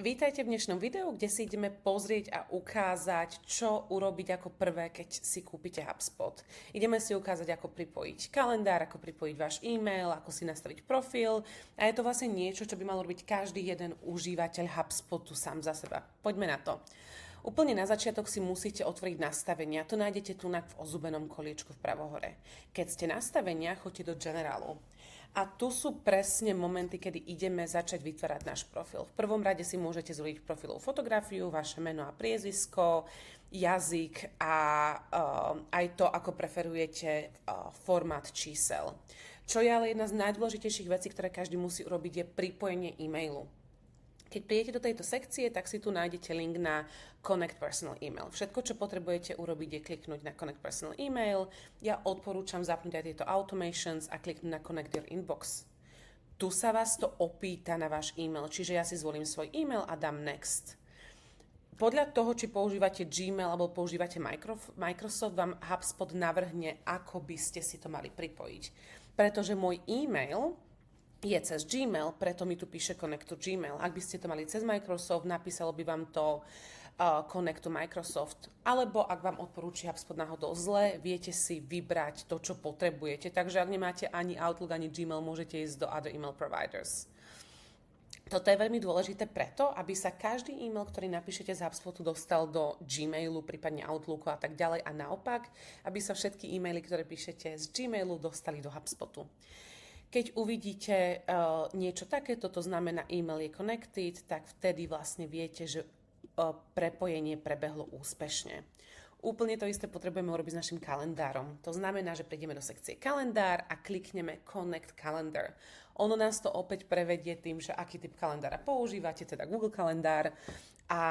Vítajte v dnešnom videu, kde si ideme pozrieť a ukázať, čo urobiť ako prvé, keď si kúpite HubSpot. Ideme si ukázať, ako pripojiť kalendár, ako pripojiť váš e-mail, ako si nastaviť profil a je to vlastne niečo, čo by mal robiť každý jeden užívateľ HubSpotu sám za seba. Poďme na to. Úplne na začiatok si musíte otvoriť nastavenia. To nájdete tu v ozúbenom koliečku vpravo hore. Keď ste nastavenia, choďte do Generalu. A tu sú presne momenty, kedy ideme začať vytvárať náš profil. V prvom rade si môžete zvoliť profilovú fotografiu, vaše meno a priezvisko, jazyk a aj to, ako preferujete formát čísel. Čo je ale jedna z najdôležitejších vecí, ktoré každý musí urobiť, je pripojenie e-mailu. Keď prídete do tejto sekcie, tak si tu nájdete link na Connect Personal Email. Všetko, čo potrebujete urobiť, je kliknúť na Connect Personal Email. Ja odporúčam zapnúť aj tieto automations a kliknúť na Connect Your Inbox. Tu sa vás to opýta na váš e-mail, čiže ja si zvolím svoj e-mail a dám Next. Podľa toho, či používate Gmail alebo používate Microsoft, vám HubSpot navrhne, ako by ste si to mali pripojiť. Pretože môj e-mail je cez Gmail, preto mi tu píše Connect to Gmail. Ak by ste to mali cez Microsoft, napísalo by vám to Connect to Microsoft. Alebo ak vám odporúči HubSpot náhodou zle, viete si vybrať to, čo potrebujete. Takže ak nemáte ani Outlook, ani Gmail, môžete ísť do other email providers. Toto je veľmi dôležité preto, aby sa každý e-mail, ktorý napíšete z HubSpotu, dostal do Gmailu, prípadne Outlooku a tak ďalej. A naopak, aby sa všetky e-maily, ktoré píšete z Gmailu, dostali do HubSpotu. Keď uvidíte niečo takéto, to znamená e-mail je connected, tak vtedy vlastne viete, že prepojenie prebehlo úspešne. Úplne to isté potrebujeme urobiť s našim kalendárom. To znamená, že prejdeme do sekcie kalendár a klikneme Connect Calendar. Ono nás to opäť prevedie tým, že aký typ kalendára používate, teda Google kalendár, a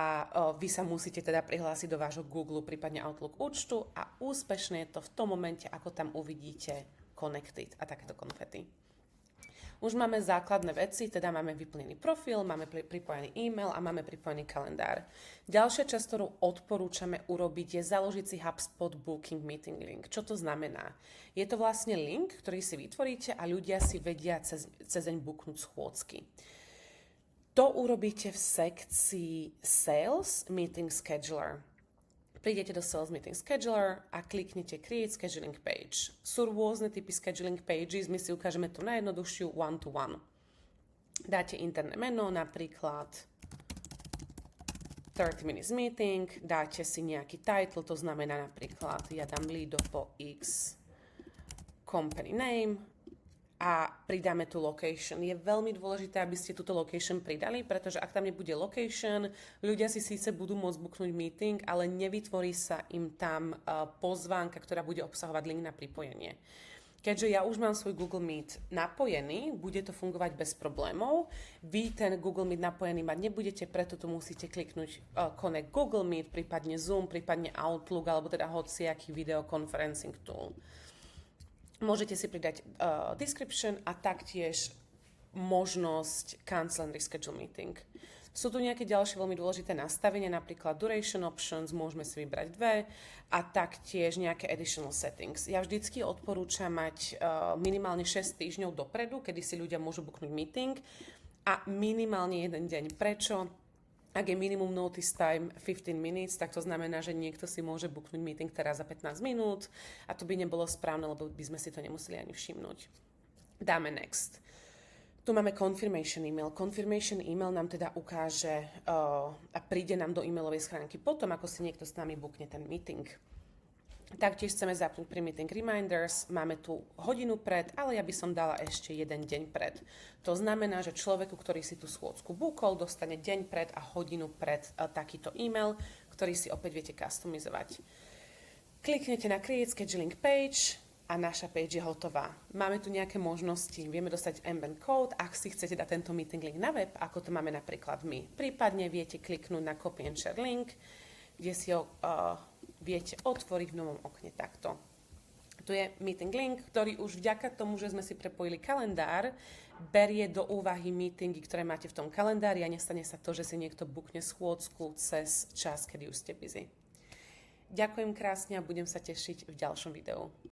vy sa musíte teda prihlásiť do vášho Google, prípadne Outlook účtu a úspešne je to v tom momente, ako tam uvidíte Connected a takéto konfety. Už máme základné veci, teda máme vyplnený profil, máme pripojený e-mail a máme pripojený kalendár. Ďalšia časť, ktorú odporúčame urobiť, je založiť si HubSpot Booking Meeting Link. Čo to znamená? Je to vlastne link, ktorý si vytvoríte a ľudia si vedia cez deň booknúť schôdzky. To urobíte v sekcii Sales Meeting Scheduler. Prídete do Sales Meeting Scheduler a kliknete Create Scheduling Page. Sú rôzne typy scheduling pages, my si ukážeme tu najjednoduchšiu one-to-one. Dáte interné meno, napríklad 30 minutes meeting, dáte si nejaký title, to znamená napríklad ja dám Lido po X company name a pridáme tu location. Je veľmi dôležité, aby ste túto location pridali, pretože ak tam nebude location, ľudia si síce budú môcť booknúť meeting, ale nevytvorí sa im tam pozvánka, ktorá bude obsahovať link na pripojenie. Keďže ja už mám svoj Google Meet napojený, bude to fungovať bez problémov. Vy ten Google Meet napojený mať nebudete, preto tu musíte kliknúť Connect Google Meet, prípadne Zoom, prípadne Outlook, alebo teda hociaký video conferencing tool. Môžete si pridať description a taktiež možnosť cancel and reschedule meeting. Sú tu nejaké ďalšie veľmi dôležité nastavenia, napríklad duration options, môžeme si vybrať dve a taktiež nejaké additional settings. Ja vždycky odporúčam mať minimálne 6 týždňov dopredu, kedy si ľudia môžu booknúť meeting a minimálne jeden deň. Prečo? Ak je minimum notice time 15 minutes, tak to znamená, že niekto si môže booknúť meeting teraz za 15 minút a to by nebolo správne, lebo by sme si to nemuseli ani všimnúť. Dáme next. Tu máme confirmation email. Confirmation email nám teda ukáže a príde nám do e-mailovej schránky potom, ako si niekto s nami bookne ten meeting. Taktiež chceme zapnúť pre meeting reminders, máme tu hodinu pred, ale ja by som dala ešte jeden deň pred. To znamená, že človeku, ktorý si tú schôdzku bookol, dostane deň pred a hodinu pred takýto e-mail, ktorý si opäť viete customizovať. Kliknete na Create Scheduling Page a naša page je hotová. Máme tu nejaké možnosti, vieme dostať embed code, ak si chcete dať tento meeting link na web, ako to máme napríklad my. Prípadne viete kliknúť na Copy and Share link, kde si ho viete otvoriť v novom okne takto. Tu je meeting link, ktorý už vďaka tomu, že sme si prepojili kalendár, berie do úvahy meetingy, ktoré máte v tom kalendári a nestane sa to, že si niekto bookne schôdzku cez čas, kedy už ste busy. Ďakujem krásne a budem sa tešiť v ďalšom videu.